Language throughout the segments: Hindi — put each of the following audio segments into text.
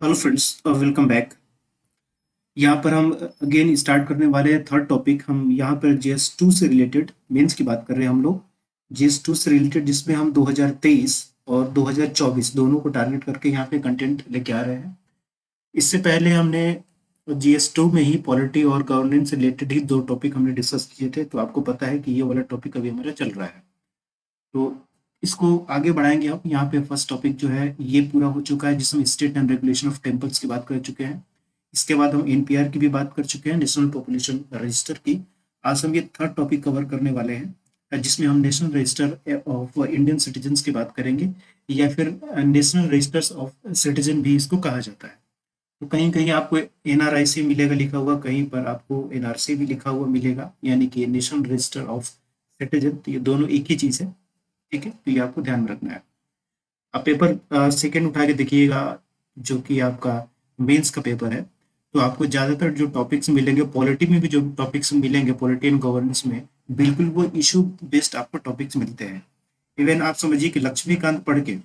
Hello friends, welcome back. यहाँ पर हम अगेन स्टार्ट करने वाले हैं थर्ड टॉपिक। हम यहाँ पर जीएस 2 से रिलेटेड मेंस की बात कर रहे हैं हम लोग। जीएस 2 से रिलेटेड जिसमें हम 2023 और 2024 दोनों को टारगेट करके यहाँ पे कंटेंट लेके आ रहे हैं। इससे पहले हमने जीएस 2 में ही पॉलिटी और गवर्नेंस से रिलेटेड ही दो टॉपिक हमने डिस्कस किए थे, तो आपको पता है कि ये वाला टॉपिक अभी हमारा चल रहा है। तो इसको आगे बढ़ाएंगे। अब यहाँ पे फर्स्ट टॉपिक जो है ये पूरा हो चुका है, जिसमें state and regulation of temples की बात कर चुके हैं। इसके बाद हम एनपीआर की भी बात कर चुके हैं, नेशनल पॉपुलेशन रजिस्टर की। आज हम ये थर्ड टॉपिक कवर करने वाले हैं, जिसमें हम national register of Indian citizens की बात करेंगे, या फिर नेशनल रजिस्टर्स ऑफ सिटीजन भी इसको कहा जाता है। तो कहीं कहीं आपको एनआरआईसी मिलेगा लिखा हुआ, कहीं पर आपको एनआरसी भी लिखा हुआ मिलेगा, यानी कि नेशनल रजिस्टर ऑफ सिटीजन। तो ये दोनों एक ही चीज़ है, ठीक है। तो ये आपको ध्यान में रखना है। अब पेपर सेकंड उठा के देखिएगा, जो कि आपका मेंस का पेपर है। तो आपको ज़्यादातर जो टॉपिक्स मिलेंगे, पॉलिटी में भी जो टॉपिक्स मिलेंगे, पॉलिटी एंड गवर्नेंस में बिल्कुल वो इशू बेस्ड आपको टॉपिक्स मिलते हैं। इवन आप समझिए कि लक्ष्मीकांत पढ़ के,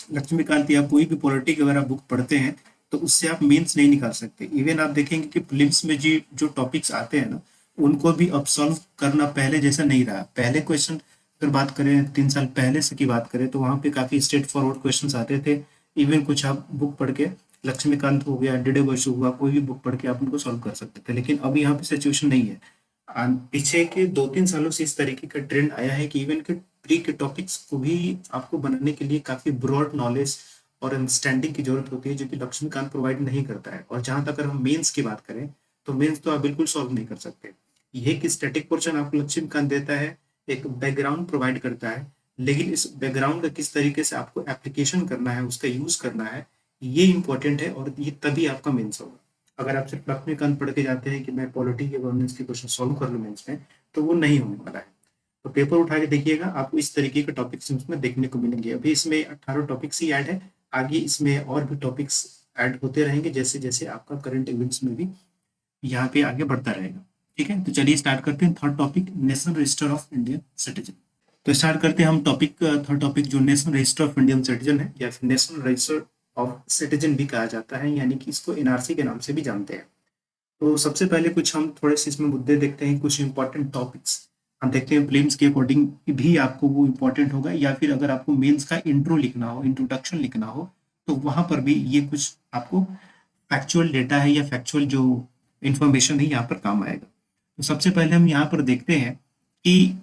लक्ष्मीकांत या कोई भी पॉलिटी की अगर आप बुक पढ़ते हैं तो उससे आप मेंस नहीं निकाल सकते। इवन आप देखेंगे कि प्रीलिम्स में जी जो टॉपिक्स आते हैं ना, उनको भी अब सॉल्व करना पहले जैसा नहीं रहा। पहले क्वेश्चन अगर बात करें 3 साल पहले से की बात करें, तो वहाँ पे काफ़ी स्ट्रेट फॉरवर्ड क्वेश्चन आते थे। इवन कुछ आप बुक पढ़ के, लक्ष्मीकांत हो गया, डिडे बसु हुआ, कोई भी बुक पढ़ के आप उनको सॉल्व कर सकते थे। लेकिन अब यहाँ पे सिचुएशन नहीं है। पीछे के 2-3 सालों से इस तरीके का ट्रेंड आया है कि इवन के प्री के टॉपिक्स को भी आपको बनाने के लिए काफ़ी ब्रॉड नॉलेज और अंडरस्टैंडिंग की जरूरत होती है, जो कि लक्ष्मीकांत प्रोवाइड नहीं करता है। और जहां तक अगर हम मेंस की बात करें, तो मेंस तो आप बिल्कुल सॉल्व नहीं कर सकते। ये कि स्टैटिक पोर्शन आपको लक्ष्मीकांत देता है, एक बैकग्राउंड प्रोवाइड करता है, लेकिन इस बैकग्राउंड का किस तरीके से आपको एप्लीकेशन करना है, उसका यूज करना है, ये इंपॉर्टेंट है। और ये तभी आपका मेंस होगा। अगर आप सिर्फ लक्ष्मीकांत पढ़ के जाते हैं कि मैं पॉलिटी के गवर्नेंस के क्वेश्चन सॉल्व कर लूँ मेंस में, तो वो नहीं होने वाला है। तो पेपर उठा के देखिएगा, आपको इस तरीके के टॉपिक्स इसमें देखने को मिलेंगे। अभी इसमें 18 टॉपिक्स ही ऐड है। आगे इसमें और भी टॉपिक्स ऐड होते रहेंगे, जैसे जैसे आपका करंट इवेंट्स में भी यहाँ पे आगे बढ़ता रहेगा। ठीक है, तो चलिए स्टार्ट करते हैं third topic, national register of Indian citizen. तो स्टार्ट करते हैं हम टॉपिक, थर्ड टॉपिक जो national register of Indian citizen है, या फिर नेशनल रजिस्टर ऑफ सिटीजन भी कहा जाता है, यानी कि इसको एनआरसी के नाम से भी जानते हैं। तो सबसे पहले कुछ हम थोड़े से इसमें मुद्दे देखते हैं, कुछ इंपॉर्टेंट टॉपिक्स हम देखते हैं। प्रीलिम्स के अकॉर्डिंग भी आपको वो इंपॉर्टेंट होगा, या फिर अगर आपको मेंस का इंट्रो लिखना हो, इंट्रोडक्शन लिखना हो, तो वहां पर भी ये कुछ आपको फैक्चुअल डेटा है या फैक्चुअल जो इंफॉर्मेशन है यहाँ पर काम आएगा। तो सबसे पहले हम यहाँ पर देखते हैं कि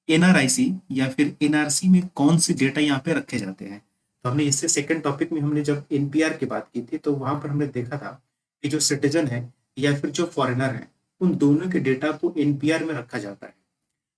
एनआरआईसी या फिर एनआरसी में कौन से डेटा यहाँ पे रखे जाते हैं। तो हमने इससे सेकंड टॉपिक में हमने जब एनपीआर की बात की थी, तो वहां पर हमने देखा था कि जो सिटीजन है या फिर जो फॉरेनर है, उन दोनों के डेटा को एनपीआर में रखा जाता है।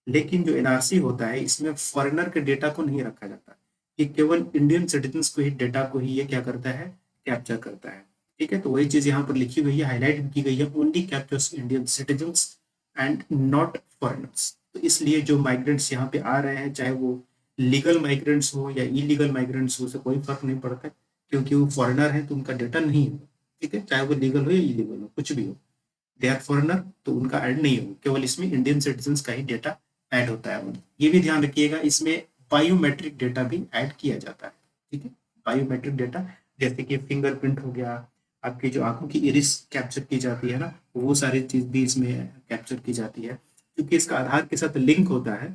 लेकिन जो एनआरसी होता है, इसमें फॉरेनर के डेटा को नहीं रखा जाता। ये केवल इंडियन सिटीजन्स को ही डेटा को ही ये क्या करता है, कैप्चर करता है। ठीक है, तो वही चीज यहाँ पर लिखी गई है, हाईलाइट भी की गई है, only captures Indian citizens and not foreigners. तो इसलिए जो माइग्रेंट्स यहाँ पे आ रहे हैं, चाहे वो लीगल माइग्रेंट्स हो या इलीगल माइग्रेंट्स हो, उसे कोई फर्क नहीं पड़ता है, क्योंकि वो फॉरेनर है तो उनका डेटा नहीं होगा। ठीक है, चाहे वो लीगल हो या इलीगल हो, कुछ भी हो, दे आर फॉरेनर, तो उनका ऐड नहीं होगा। केवल इसमें इंडियन सिटीजन का ही डेटा ऐड होता है। ये भी ध्यान रखिएगा, इसमें बायोमेट्रिक डेटा भी ऐड किया जाता है। ठीक है, बायोमेट्रिक डेटा जैसे कि फिंगरप्रिंट हो गया, आपकी जो आंखों की इरिस कैप्चर की जाती है ना, वो सारी चीज भी इसमें कैप्चर की जाती है। क्योंकि इसका आधार के साथ लिंक होता है,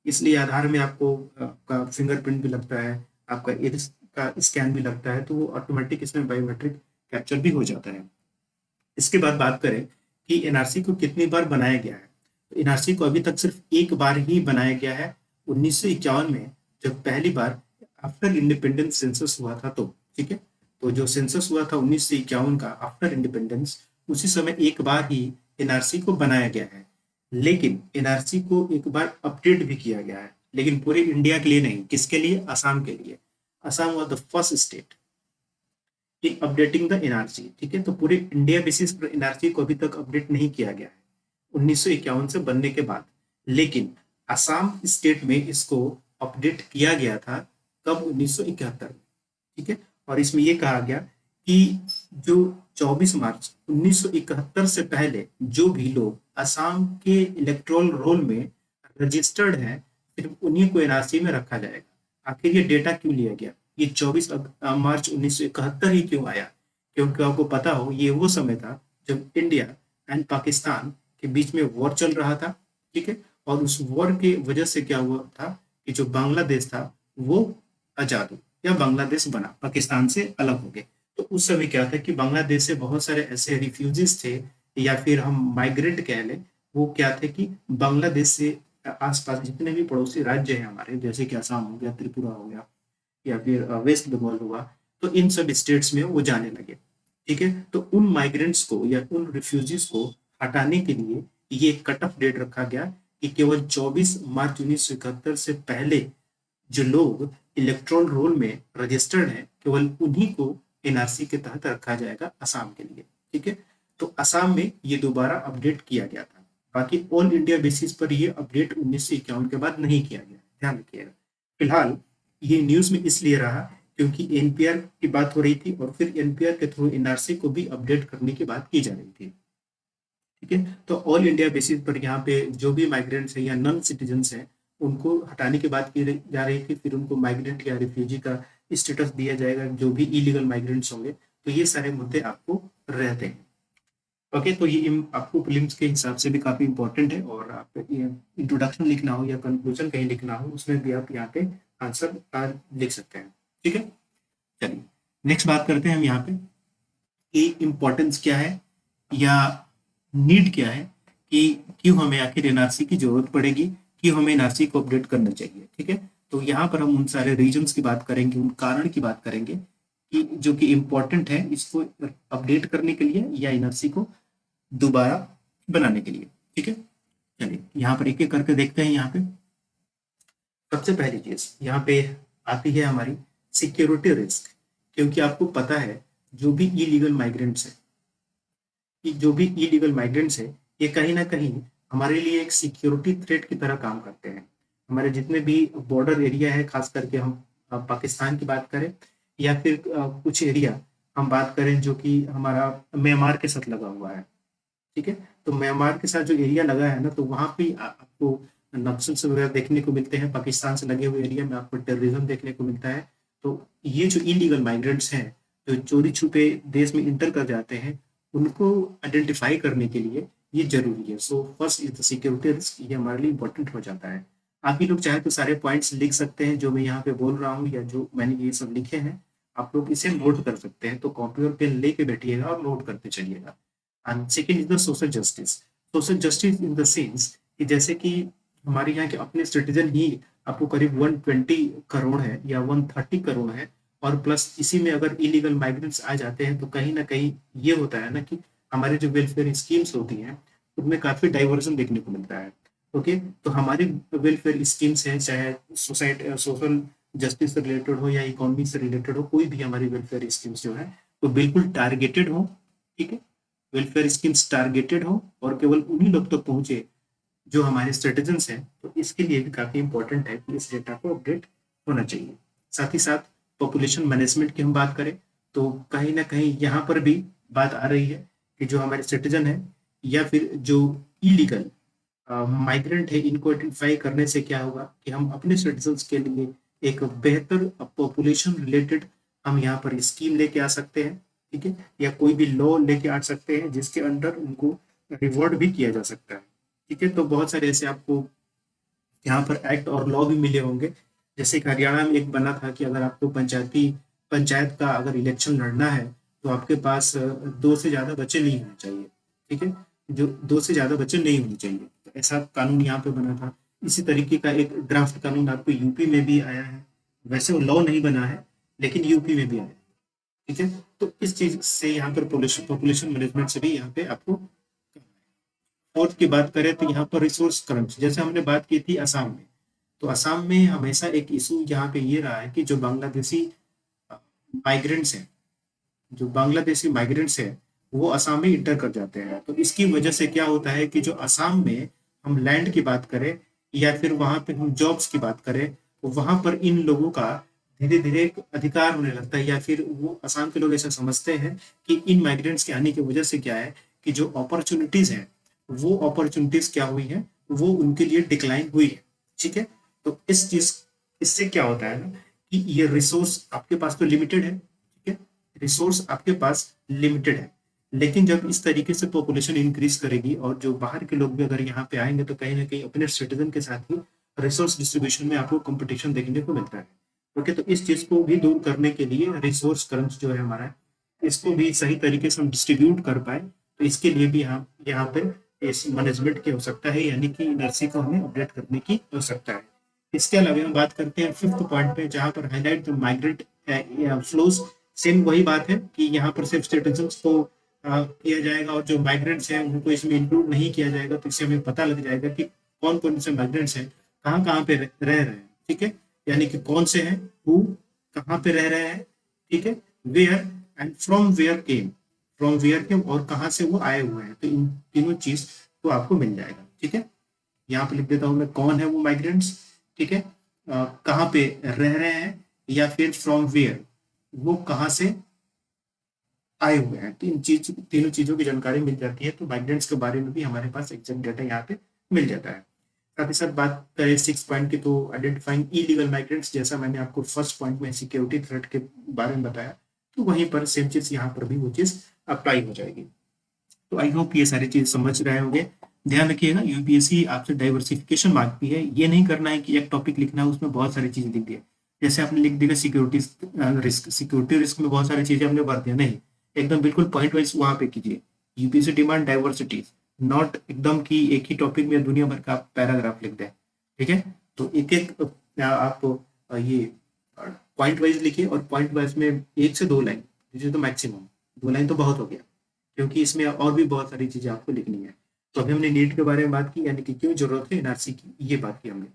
इसलिए आधार में आपको आपका फिंगरप्रिंट भी लगता है, आपका इरिस का स्कैन भी लगता है, तो वो ऑटोमेटिक इसमें बायोमेट्रिक कैप्चर भी हो जाता है। इसके बाद बात करें कि एनआरसी को कितनी बार बनाया गया है, तो एनआरसी को अभी तक सिर्फ एक बार ही बनाया गया है, 1951 में, जब पहली बार आफ्टर इंडिपेंडेंस सेंसस हुआ था। तो ठीक है, तो जो सेंसस हुआ था 1951 का आफ्टर इंडिपेंडेंस, उसी समय एक बार ही एनआरसी को बनाया गया है। लेकिन एनआरसी को एक बार अपडेट भी किया गया है, लेकिन पूरे इंडिया के लिए नहीं। किसके लिए? असम के लिए। Assam was the first state in updating the NRC. ठीक है, तो पूरे इंडिया बेसिस पर एनआरसी को अभी तक अपडेट नहीं किया गया है 1951 से बनने के बाद। लेकिन असम स्टेट में इसको अपडेट किया गया था, कब? 1971 में। ठीक है, और इसमें यह कहा गया कि जो 24 मार्च 1971 से पहले जो भी लोग असम के इलेक्टोरल रोल में रजिस्टर्ड हैं, सिर्फ उन्हीं को एनआरसी में रखा जाएगा। आखिर ये डेटा क्यों लिया गया? ये 24 मार्च 1971 ही क्यों आया? क्योंकि आपको पता हो ये वो समय था जब इंडिया एंड पाकिस्तान के बीच में वॉर चल रहा था, ठीक है। और उस वॉर की वजह से क्या हुआ था कि जो बांग्लादेश था वो आजाद हो या बांग्लादेश बना, पाकिस्तान से अलग हो गए। तो उस समय क्या था कि बांग्लादेश से बहुत सारे ऐसे रिफ्यूजीज थे या फिर हम माइग्रेंट कह लें, वो क्या थे कि बांग्लादेश से आसपास जितने भी पड़ोसी राज्य हैं हमारे, जैसे कि असम हो गया, त्रिपुरा हो गया, या फिर वेस्ट बंगाल हुआ, तो इन सब स्टेट्स में वो जाने लगे, ठीक है। तो उन माइग्रेंट्स को या उन रिफ्यूजीज को हटाने के लिए ये कट ऑफ डेट रखा गया कि केवल 24 मार्च 1971 से पहले जो लोग इलेक्ट्रल रोल में रजिस्टर्ड हैं, केवल उन्हीं को एनआरसी के तहत रखा जाएगा असम के लिए, ठीक है। तो असम में ये दोबारा अपडेट किया गया था। बाकी ऑल इंडिया बेसिस पर ये अपडेट 1951 के बाद नहीं किया गया, ध्यान रखिएगा। फिलहाल ये न्यूज में इसलिए रहा क्योंकि एनपीआर की बात हो रही थी और फिर एनपीआर के थ्रू एनआरसी को भी अपडेट करने की बात की जा रही थी, ठीक है। तो ऑल इंडिया बेसिस पर यहाँ पे जो भी माइग्रेंट्स हैं या नॉन सिटीजन्स हैं उनको हटाने की बात की जा रही थी, फिर उनको माइग्रेंट या रिफ्यूजी का स्टेटस दिया जाएगा जो भी इलीगल माइग्रेंट्स होंगे। तो ये सारे मुद्दे आपको रहते हैं। ओके, तो ये आपको प्रीलिम्स के हिसाब से भी काफी इंपॉर्टेंट है, और आप ये इंट्रोडक्शन लिखना हो या कंक्लूजन कहीं लिखना हो उसमें भी आप यहाँ पे आंसर लिख सकते हैं, ठीक है। चलिए नेक्स्ट बात करते हैं हम यहाँ पे कि इम्पोर्टेंस क्या है या नीड क्या है, कि क्यों हमें आखिर एनआरसी की जरूरत पड़ेगी, क्यों हमें एनआरसी को अपडेट करना चाहिए, ठीक है। तो यहाँ पर हम उन सारे रीजंस की बात करेंगे, उन कारण की बात करेंगे कि जो कि इम्पोर्टेंट है इसको अपडेट करने के लिए या एनआरसी को दोबारा बनाने के लिए, ठीक है। चलिए यहाँ पर एक एक करके देखते हैं। यहाँ पे सबसे पहली चीज यहाँ पे आती है हमारी सिक्योरिटी रिस्क, क्योंकि आपको पता है जो भी इलीगल माइग्रेंट्स है, कि जो भी इलीगल माइग्रेंट्स है ये कहीं ना कहीं हमारे लिए एक सिक्योरिटी थ्रेट की तरह काम करते हैं। हमारे जितने भी बॉर्डर एरिया है, खास करके हम पाकिस्तान की बात करें या फिर कुछ एरिया हम बात करें जो कि हमारा म्यांमार के साथ लगा हुआ है, ठीक है। तो म्यांमार के साथ जो एरिया लगा है ना, तो वहाँ पे आपको नक्सल्स वगैरह देखने को मिलते हैं। पाकिस्तान से लगे हुए एरिया में आपको टेररिज्म देखने को मिलता है। तो ये जो इलीगल माइग्रेंट्स हैं जो चोरी छुपे देश में इंटर कर जाते हैं, उनको आइडेंटिफाई करने के लिए ये जरूरी है। So first is the security risk, ये हमारे लिए इंपॉर्टेंट हो जाता है। आप ही लोग चाहे तो सारे पॉइंट्स लिख सकते हैं जो मैं यहाँ पे बोल रहा हूँ या जो मैंने ये सब लिखे हैं, आप लोग इसे नोट कर सकते हैं। तो कॉपी और पेन लेके बैठिएगा और नोट करते चलिएगा। And second is the social justice. Social justice in the sense कि जैसे कि हमारे यहाँ के अपने सिटीजन ही आपको करीब 120 करोड़ है या 130 करोड़ है, और प्लस इसी में अगर इलीगल माइग्रेंट्स आ जाते हैं तो कहीं ना कहीं ये होता है ना कि हमारे जो वेलफेयर स्कीम्स होती हैं उनमें काफी डाइवर्जन देखने को मिलता है। ओके, तो हमारी वेलफेयर स्कीम्स हैं, चाहे सोशल जस्टिस से रिलेटेड हो या इकोनॉमी से रिलेटेड हो, कोई भी हमारी वेलफेयर स्कीम्स जो है वो बिल्कुल टारगेटेड हो, ठीक है। वेलफेयर स्कीम्स टारगेटेड हो और केवल उन्हीं लोग तक पहुंचे जो हमारे सिटीजन्स हैं। तो इसके लिए भी काफी इंपॉर्टेंट है कि इस डेटा को अपडेट होना चाहिए। साथ ही साथ पॉपुलेशन मैनेजमेंट की हम बात करें तो कहीं ना कहीं यहाँ पर भी बात आ रही है कि जो हमारे सिटीजन है या फिर जो इलीगल माइग्रेंट है, इनको आइडेंटिफाई करने से क्या होगा कि हम अपने सिटीजन्स के लिए एक बेहतर पॉपुलेशन रिलेटेड हम यहाँ पर स्कीम लेके आ सकते हैं, ठीक है। या कोई भी लॉ लेके आ सकते हैं जिसके अंडर उनको रिवॉर्ड भी किया जा सकता है, ठीक है। तो बहुत सारे ऐसे आपको यहाँ पर एक्ट और लॉ भी मिले होंगे। जैसे कि हरियाणा में एक बना था कि अगर आपको पंचायत का अगर इलेक्शन लड़ना है तो आपके पास 2 से ज्यादा बच्चे नहीं होने चाहिए, ठीक है। जो 2 से ज्यादा बच्चे नहीं होने चाहिए, तो ऐसा कानून यहाँ पे बना था। इसी तरीके का एक ड्राफ्ट कानून आपको यूपी में भी आया है। वैसे वो लॉ नहीं बना है लेकिन यूपी में भी आया है, ठीक है। तो इस चीज से यहाँ पर पॉपुलेशन मैनेजमेंट से भी यहाँ पे आपको। फोर्थ की बात करें तो यहाँ पर रिसोर्स क्रंच, जैसे हमने बात की थी असम में, तो असम में हमेशा एक इशू यहाँ पे ये रहा है कि जो बांग्लादेशी माइग्रेंट्स हैं, जो बांग्लादेशी माइग्रेंट्स हैं वो असम में इंटर कर जाते हैं। तो इसकी वजह से क्या होता है कि जो असम में हम लैंड की बात करें या फिर वहां पे हम जॉब्स की बात करें, तो वहां पर इन लोगों का धीरे धीरे एक अधिकार होने लगता है, या फिर वो असम के लोग ऐसा समझते हैं कि इन माइग्रेंट्स के आने की वजह से क्या है कि जो अपॉर्चुनिटीज है वो अपॉर्चुनिटीज क्या हुई है, वो उनके लिए डिक्लाइन हुई है, ठीक है। तो इस चीज इससे क्या होता है ना कि ये रिसोर्स आपके पास तो लिमिटेड है, ठीक है। रिसोर्स आपके पास लिमिटेड है। लेकिन जब इस तरीके से पॉपुलेशन इंक्रीज करेगी और जो बाहर के लोग भी अगर यहाँ पे आएंगे तो कहीं ना कहीं अपने सिटीजन के साथ ही रिसोर्स डिस्ट्रीब्यूशन में आपको कंपटीशन देखने को मिलता है। ओके, तो इस चीज को भी दूर करने के लिए रिसोर्स क्रंच जो है हमारा, इसको भी सही तरीके से हम डिस्ट्रीब्यूट कर पाए, तो इसके लिए भी हम यहाँ पे इस मैनेजमेंट की आवश्यकता है, यानी कि नर्सी को हमें अपडेट करने की आवश्यकता है। इसके अलावा हम बात करते हैं फिफ्थ पॉइंट पे, जहां पर highlight the migrant flows. Same वही बात है कि यहाँ पर सिर्फ सिटीजन को किया जाएगा और जो माइग्रेंट्स हैं उनको इसमें इंक्लूड नहीं किया जाएगा, तो इससे हमें पता लग जाएगा कि कौन कौन से माइग्रेंट्स हैं, कहाँ कहाँ पे रह रहे हैं। ठीक है, यानी कि कौन से हैं, हु कहाँ पे रह रहे हैं, ठीक है, where and from where came, from where came और कहाँ से वो आए हुए हैं, तो इन तीनों चीज तो आपको मिल जाएगा। ठीक है, यहाँ पे लिख देता हूँ मैं कौन है वो माइग्रेंट्स, ठीक है, कहाँ पे रह रहे हैं, या फिर फ्रॉम वेयर, वो कहाँ से आए हुए हैं, तो इन तीनों चीजों की जानकारी मिल जाती है, तो माइग्रेंट्स के बारे में भी हमारे पास एग्जैक्ट डाटा यहाँ पे मिल जाता है। साथ ही साथ बात करें सिक्स पॉइंट की, तो आइडेंटिफाइंग इलीगल माइग्रेंट्स, जैसा मैंने आपको फर्स्ट पॉइंट में सिक्योरिटी थ्रेट के बारे में बताया, तो वहीं पर सेम चीज यहाँ पर भी वो चीज अप्लाई हो जाएगी। तो आई होप ये सारी चीज समझ रहे होंगे। ध्यान रखिएगा, यूपीएससी आपसे डाइवर्सिफिकेशन मांगती है, ये नहीं करना है कि एक टॉपिक लिखना है उसमें बहुत सारी चीजें लिख दिए, जैसे आपने लिख दिया सिक्योरिटी रिस्क, सिक्योरिटी रिस्क में बहुत सारी चीजें हमने भर दिया, नहीं, एकदम बिल्कुल पॉइंट वाइज वहां पे कीजिए। यूपीएससी डिमांड डाइवर्सिटी, नॉट एकदम की एक ही टॉपिक में दुनिया भर का आप पैराग्राफ लिख दें। ठीक है, तो एक एक आप ये पॉइंट वाइज लिखिए, और पॉइंट वाइज में 1 से 2 लाइन, जिसे तो मैक्सिमम 2 लाइन तो बहुत हो गया, क्योंकि इसमें और भी बहुत सारी चीजें आपको लिखनी है। तो अभी हमने नीट के बारे में बात की, यानी कि क्यों जरूरत है एनआरसी की, ये बात की हमने।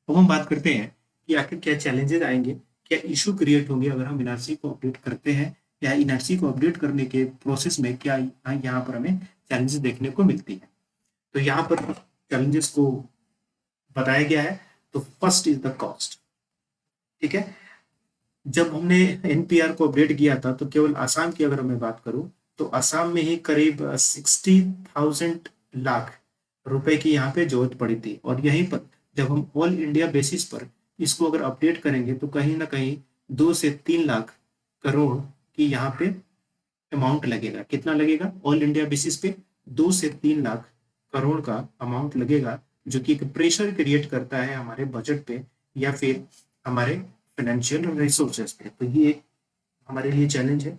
अब हम बात करते हैं कि आखिर क्या चैलेंजेस आएंगे, क्या इशू क्रिएट होंगे अगर हम एनआरसी को अपडेट करते हैं, या एनआरसी को अपडेट करने के प्रोसेस में क्या यहाँ पर हमें चैलेंजेस देखने को मिलती है। तो यहाँ पर चैलेंजेस को बताया गया है। तो फर्स्ट इज द कॉस्ट। ठीक है, जब हमने एनपीआर को अपडेट किया था, तो केवल आसाम की अगर मैं बात करूं, तो आसाम में ही करीब 60,000 लाख रुपए की यहाँ पे जरूरत पड़ी थी, और यहीं पर जब हम ऑल इंडिया बेसिस पर इसको अगर अपडेट करेंगे, तो कहीं ना कहीं 2 से 3 लाख करोड़ की यहाँ पे अमाउंट लगेगा। कितना लगेगा ऑल इंडिया बेसिस पे? 2 से 3 लाख करोड़ का अमाउंट लगेगा, जो कि एक प्रेशर क्रिएट करता है हमारे बजट पे, या फिर हमारे फाइनेंशियल रिसोर्सेज पे। तो ये हमारे लिए चैलेंज है।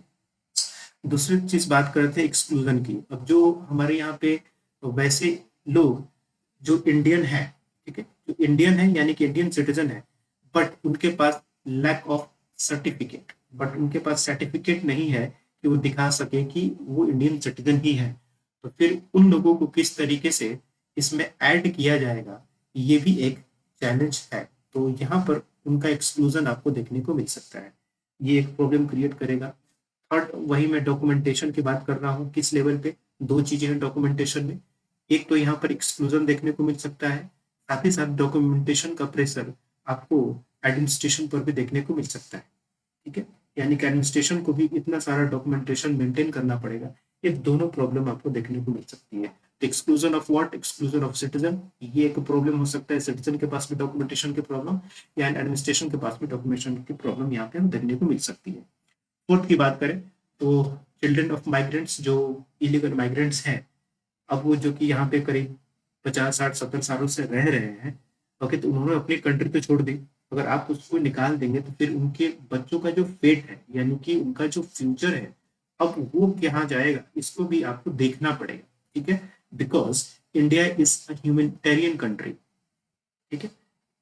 दूसरी चीज बात करते हैं एक्सक्लूजन की। अब जो हमारे यहाँ पे वैसे लोग जो इंडियन है, ठीक है, जो इंडियन है यानी कि इंडियन सिटीजन है, बट उनके पास लैक ऑफ सर्टिफिकेट, बट उनके पास सर्टिफिकेट नहीं है कि वो दिखा सके कि वो इंडियन सिटीजन ही है, तो फिर उन लोगों को किस तरीके से इसमें ऐड किया जाएगा, ये भी एक चैलेंज है। तो यहाँ पर उनका एक्सक्लूजन आपको देखने को मिल सकता है, ये एक प्रॉब्लम क्रिएट करेगा। थर्ड, वही मैं डॉक्यूमेंटेशन की बात कर रहा हूँ, किस लेवल पे? 2 चीजें हैं डॉक्यूमेंटेशन में, एक तो यहाँ पर एक्सक्लूजन देखने को मिल सकता है, साथ ही साथ डॉक्यूमेंटेशन का प्रेशर आपको एडमिनिस्ट्रेशन पर भी देखने को मिल सकता है। ठीक है, यानी कि एडमिनिस्ट्रेशन को भी इतना सारा डॉक्यूमेंटेशन मेंटेन करना पड़ेगा। ये दोनों प्रॉब्लम आपको देखने को मिल सकती है। तो exclusion of what? Exclusion of citizen, ये एक प्रॉब्लम हो सकता है, सिटीजन के पास भी डॉक्यूमेंटेशन की प्रॉब्लम, या एडमिनिस्ट्रेशन के पास भी डॉक्यूमेंटेशन की प्रॉब्लम यहाँ पे देखने को मिल सकती है। फोर्थ की बात करें, तो चिल्ड्रन ऑफ माइग्रेंट्स, जो इलीगल माइग्रेंट्स हैं, अब वो जो कि यहाँ पे करीब 50, 60, 70 सालों से रह रहे हैं, ओके, तो उन्होंने अपनी कंट्री तो छोड़ दी, अगर आप उसको निकाल देंगे तो फिर उनके बच्चों का जो फेट है, यानी कि उनका जो फ्यूचर है, अब वो कहाँ जाएगा, इसको भी आपको देखना पड़ेगा। ठीक है, because India is a humanitarian country. ठीक है,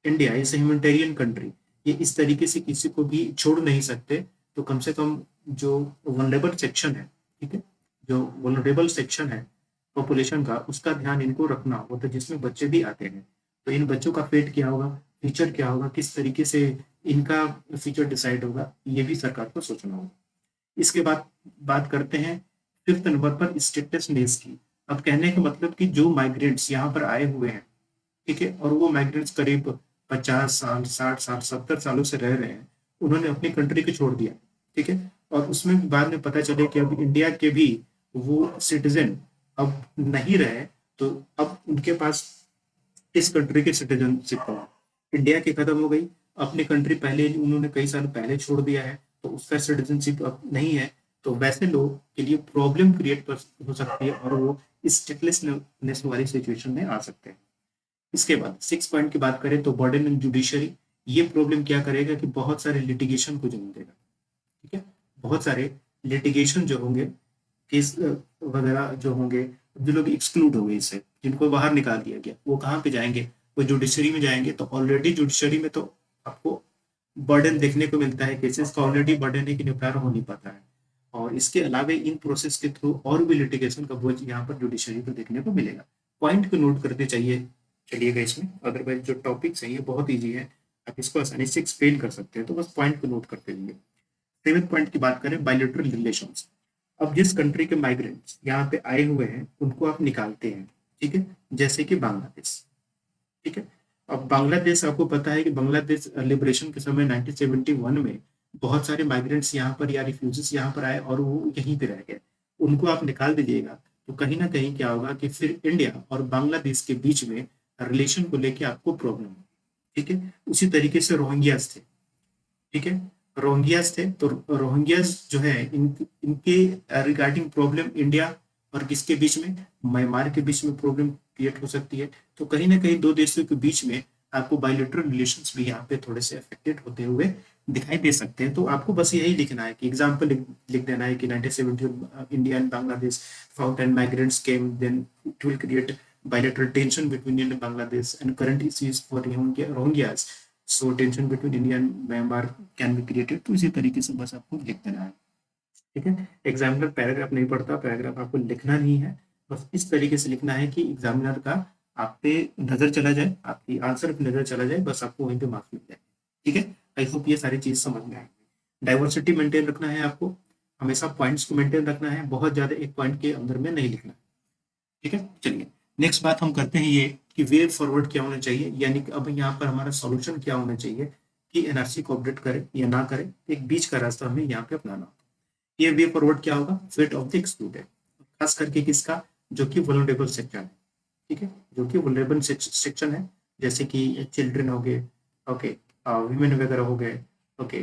India is a humanitarian country, ये इस तरीके से किसी को भी छोड़ नहीं सकते। तो कम से कम जो वनरेबल सेक्शन है, ठीक है, जो वनरेबल सेक्शन है पॉपुलेशन का, उसका ध्यान इनको रखना होता है, जिसमें बच्चे भी आते हैं। तो इन बच्चों का फेट क्या होगा, फ्यूचर क्या होगा, किस तरीके से इनका फ्यूचर डिसाइड होगा, ये भी सरकार को सोचना होगा। इसके बाद बात करते हैं फिफ्थ नंबर पर स्टेटसनेस की। अब कहने का मतलब कि जो माइग्रेंट्स यहाँ पर आए हुए हैं, ठीक है, और वो माइग्रेंट्स करीब 50 साल, 60 साल, 70 सालों से रह रहे हैं, उन्होंने अपनी कंट्री को छोड़ दिया। ठीक है, और उसमें बाद में पता चले कि अब इंडिया के भी वो सिटीजन अब नहीं रहे, तो अब उनके पास इस कंट्री की सिटीजनशिप हो, इंडिया की खत्म हो गई, अपनी कंट्री पहले उन्होंने कई साल पहले छोड़ दिया है, तो उसका सिटीजनशिप अब नहीं है, तो वैसे लोग के लिए प्रॉब्लम क्रिएट हो सकती है और वो स्टेटलेसनेस वाली सिचुएशन में आ सकते हैं। इसके बाद 6 पॉइंट की बात करें तो बर्डन इन जुडिशरी, ये प्रॉब्लम क्या करेगा कि बहुत सारे लिटिगेशन को जन्म देगा। ठीक है, बहुत सारे लिटिगेशन जो होंगे, केस वगैरह जो होंगे, जो लोग एक्सक्लूड हो गए इससे, जिनको बाहर निकाल दिया गया, वो कहाँ पे जाएंगे, वो जुडिशरी में जाएंगे। तो ऑलरेडी जुडिशरी में तो आपको बर्डन देखने को मिलता है, केसेस का ऑलरेडी बर्डन है कि निपटारा हो नहीं पाता है, और इसके अलावा इन प्रोसेस के थ्रू और भी लिटिगेशन का बोझ यहाँ पर जुडिशरी को देखने को मिलेगा। पॉइंट को नोट करते चाहिए चलिएगा इसमें, अदरवाइज जो टॉपिक्स है ये बहुत ईजी है, आप इसको आसानी से एक्सप्लेन कर सकते हैं, तो बस पॉइंट को नोट करते रहिए। 7 पॉइंट की बात करें, बायोलेटरल रिलेशंस। अब जिस कंट्री के माइग्रेंट्स यहाँ पे आए हुए हैं उनको आप निकालते हैं, ठीक है, जैसे कि बांग्लादेश। ठीक है, अब बांग्लादेश आपको पता है कि बांग्लादेश लिबरेशन के समय 1971 में बहुत सारे माइग्रेंट्स यहाँ पर या रिफ्यूजीज यहाँ पर आए और वो यहीं पे रह गए, उनको आप निकाल दीजिएगा तो कहीं ना कहीं क्या होगा कि फिर इंडिया और बांग्लादेश के बीच में रिलेशन को लेके आपको प्रॉब्लम हो। ठीक है, उसी तरीके से रोहिंग्यास थे। ठीक है, रोहिंग्यास थे, तो रोहिंग्यास जो है इनके रिगार्डिंग प्रॉब्लम इंडिया और किसके बीच में, म्यांमार के बीच में प्रॉब्लम क्रिएट हो सकती है। तो कहीं ना कहीं दो देशों के बीच में आपको बायोलेटरल रिलेशंस भी यहाँ पे थोड़े से अफेक्टेड होते हुए दिखाई दे सकते हैं। तो आपको बस यही लिखना है कि एग्जाम्पल लिख देना है कि 1970 India and Bangladesh found and migrants came, then it will create bilateral tension between India and Bangladesh and current issues for Rohingyas. So tension between India and Myanmar can be created. तो इसी तरीके से बस आपको लिख देना है। ठीक है, एग्जामिनर पैराग्राफ नहीं पढ़ता, पैराग्राफ आपको लिखना नहीं है, बस इस तरीके से लिखना है कि एग्जामिनर का आप पे नजर चला जाए, आपकी आंसर पे नजर चला जाए, बस आपको वहीं पे मार्क्स मिल जाए। ठीक है, आई होप ये सारी चीज समझ में आएगी। डाइवर्सिटी मेंटेन रखना है आपको, हमेशा पॉइंट्स को मेंटेन रखना है, बहुत ज्यादा एक पॉइंट के अंदर में नहीं लिखना है। ठीक है, चलिए नेक्स्ट बात हम करते हैं ये कि वे फॉरवर्ड क्या होना चाहिए, यानी कि अब यहाँ पर हमारा सॉल्यूशन क्या होना चाहिए कि एनआरसी को अपडेट करें या ना करें, एक बीच का रास्ता हमें यहाँ पे अपनाना होता है। ये वे फॉरवर्ड क्या होगा, फेट ऑफ द एक्सक्लूडेड, खास करके किसका, जो कि वल्नरेबल सेक्शन है। ठीक है, जो कि वल्नरेबल सेक्शन है, जैसे कि चिल्ड्रन हो गए, ओके, वीमेन वगैरह हो गए, ओके,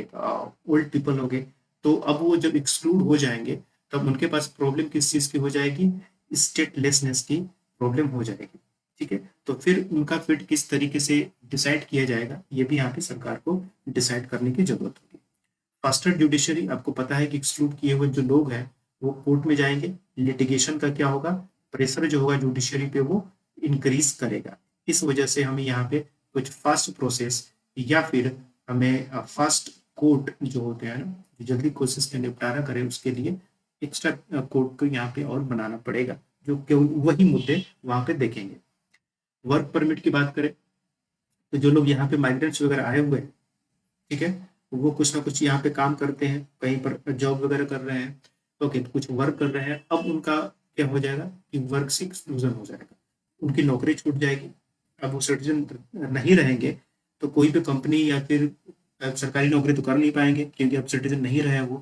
ओल्ड पीपल हो गए। तो अब वो जब एक्सक्लूड हो जाएंगे तब उनके पास प्रॉब्लम किस चीज की हो जाएगी, स्टेटलेसनेस की प्रॉब्लम हो जाएगी। ठीक है, तो फिर उनका फिट किस तरीके से डिसाइड किया जाएगा, ये भी यहाँ पे सरकार को डिसाइड करने की जरूरत होगी। फास्टर जुडिशरी, आपको पता है कि एक्सक्लूड किए हुए जो लोग हैं वो कोर्ट में जाएंगे, लिटिगेशन का क्या होगा, प्रेशर जो होगा जुडिशरी पे वो इंक्रीज करेगा। इस वजह से हमें यहाँ पे कुछ फास्ट प्रोसेस या फिर हमें फास्ट कोर्ट जो होते हैं ना, जल्दी कोशिश का निपटारा करें, उसके लिए एक्स्ट्रा कोर्ट को यहाँ पे और बनाना पड़ेगा, जो केवल वही मुद्दे वहां पे देखेंगे। वर्क परमिट की बात करें तो जो लोग यहाँ पे माइग्रेंट्स वगैरह आए हुए हैं, ठीक है, वो कुछ ना कुछ यहाँ पे काम करते हैं, कहीं पर जॉब वगैरह कर रहे हैं, ओके, तो कुछ वर्क कर रहे हैं, अब उनका क्या हो जाएगा कि वर्क से एक्सक्लूजन हो जाएगा, उनकी नौकरी छूट जाएगी। अब वो सिटीजन नहीं रहेंगे तो कोई भी कंपनी या फिर सरकारी नौकरी तो कर नहीं पाएंगे, क्योंकि अब सिटीजन नहीं रहे वो।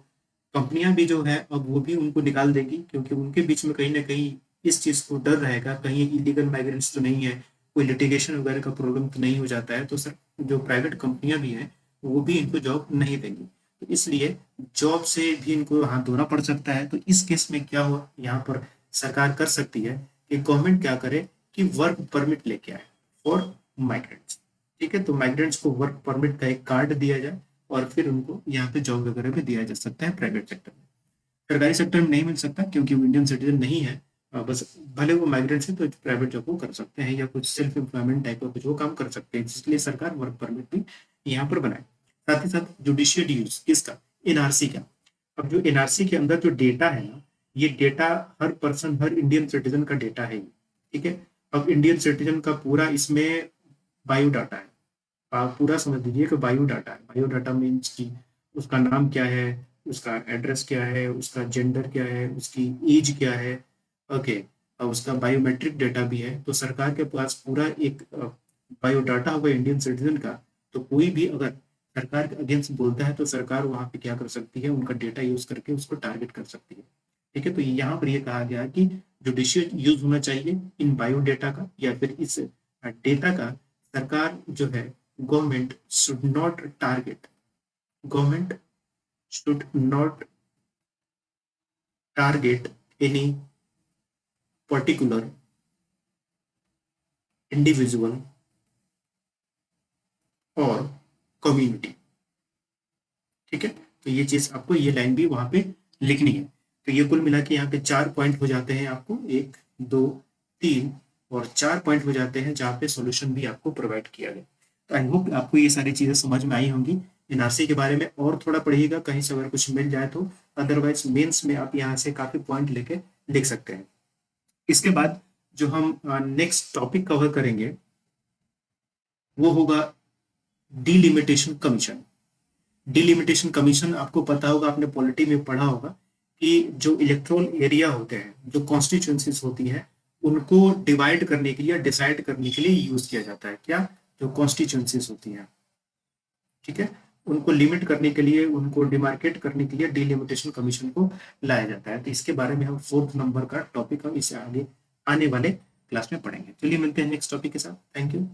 कंपनियां भी जो है अब वो भी उनको निकाल देगी, क्योंकि उनके बीच में कहीं ना कहीं इस चीज को डर रहेगा, कहीं इलीगल माइग्रेंट्स तो नहीं है, कोई लिटिगेशन वगैरह का प्रॉब्लम तो नहीं हो जाता है, तो सर जो प्राइवेट कंपनियां भी हैं वो भी इनको जॉब नहीं देंगी। तो इसलिए जॉब से भी इनको हाथ धोना पड़ सकता है। तो इस केस में क्या हुआ, यहाँ पर सरकार कर सकती है कि गवर्नमेंट क्या करे कि वर्क परमिट लेके आए फॉर माइग्रेंट्स। ठीक है, तो माइग्रेंट्स को वर्क परमिट का एक कार्ड दिया जाए और फिर उनको यहाँ पे जॉब वगैरह भी दिया जा सकता है प्राइवेट सेक्टर में। सरकारी सेक्टर में नहीं मिल सकता क्योंकि वो इंडियन सिटीजन नहीं है, बस भले वो माइग्रेंट्स है तो प्राइवेट जॉब वो कर सकते हैं या कुछ सेल्फ एम्प्लॉयमेंट टाइप का कुछ वो काम कर सकते हैं, इसलिए सरकार वर्क परमिट भी यहाँ पर बनाए। साथ ही साथ जुडिशियल यूज किसका, एनआरसी का। अब जो एनआरसी के अंदर जो डेटा है ना, ये डेटा हर पर्सन, हर इंडियन सिटीजन का डेटा है। ठीक है, अब इंडियन सिटीजन का पूरा इसमें बायोडाटा है, आप पूरा समझ लीजिए कि बायोडाटा है। बायोडाटा मीन्स की उसका नाम क्या है, उसका एड्रेस क्या है, उसका जेंडर क्या है, उसकी एज क्या है, ओके, और उसका बायोमेट्रिक डेटा भी है। तो सरकार के पास पूरा एक बायोडाटा होगा इंडियन सिटीजन का, तो कोई भी अगर सरकार के अगेंस्ट बोलता है तो सरकार वहां पे क्या कर सकती है, उनका डेटा यूज करके उसको टारगेट कर सकती है। ठीक है, तो यहाँ पर ये कहा गया है कि जुडिशियल यूज होना चाहिए इन बायोडेटा का या फिर इस डेटा का। सरकार जो है, government should not target, government should not target any particular individual और कम्युनिटी। ठीक है, तो ये चीज आपको, ये लाइन भी वहां पे लिखनी है। तो ये कुल मिला के यहाँ पे 4 पॉइंट हो जाते हैं आपको, 1 2 3 और 4 पॉइंट हो जाते हैं जहाँ पे सॉल्यूशन भी आपको प्रोवाइड किया गया। तो आई होप आपको ये सारी चीजें समझ में आई होंगी। एनआरसी के बारे में और थोड़ा पढ़िएगा, कहीं से अगर कुछ मिल जाए तो, अदरवाइज मेंस में आप यहाँ से काफी पॉइंट लेके लिख सकते हैं। इसके बाद जो हम नेक्स्ट टॉपिक कवर करेंगे वो होगा डिलिमिटेशन कमीशन। डिलिमिटेशन कमीशन आपको पता होगा, आपने पॉलिटी में पढ़ा होगा कि जो इलेक्ट्रोल एरिया होते हैं, जो कॉन्स्टिट्यूंसीज होती हैं, उनको डिवाइड करने के लिए, डिसाइड करने के लिए यूज किया जाता है। क्या? जो कॉन्स्टिट्यूंसीज होती हैं, ठीक है, उनको लिमिट करने के लिए, उनको डिमार्केट करने के लिए डिलिमिटेशन कमीशन को लाया जाता है। तो इसके बारे में हम 4th नंबर का टॉपिक हम इसे आगे आने वाले क्लास में पढ़ेंगे। चलिए मिलते हैं नेक्स्ट टॉपिक के साथ। Thank you.